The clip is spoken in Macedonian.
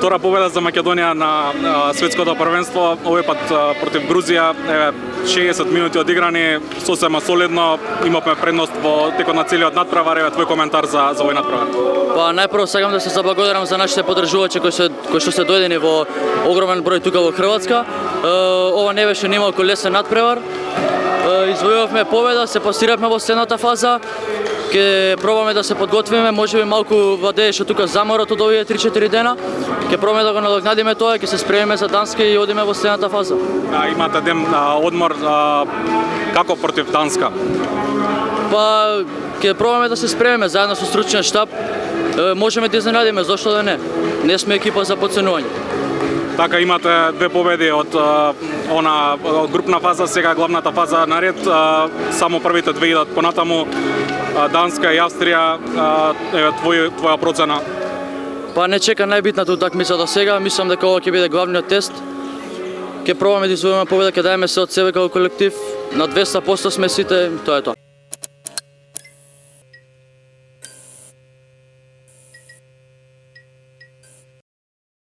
Втора победа за Македонија на светското првенство, овој пат против Грузија. 60 минути одиграни, сосема солидно, имавме предност во текот на целиот надпревар. Еве твој коментар за овој надпревар. Па најпрво сакам да се заблагодарам за нашите поддржувачи кои што се дојдени во огромен број тука во Хрватска. Ова не беше nimалку лесен надпревар. Извојувавме победа, се пасиравме во следната фаза. Ке пробаме да се подготвиме, можеби малку владееше тука заморот од овие 3-4 дена. Ке пробаме да го надокнадиме тоа, ке се спремиме за Данска и одиме во следната фаза. Имате ден одмор, како против Данска? Па ке пробаме да се спремиме заедно со стручниот штаб. Можеме да изненадиме, зошто да не? Не сме екипа за подценување. Така, имате две победи од групна фаза, сега главната фаза наред. Само првите две идат понатаму. Данска и Австрија, твоја процена? Па не чека најбитната утакмица до сега, мислам дека ова ќе биде главниот тест. Ќе пробаме да извојуваме победа, ќе дајме се од себе како колектив, на 200% сме сите, тоа е тоа.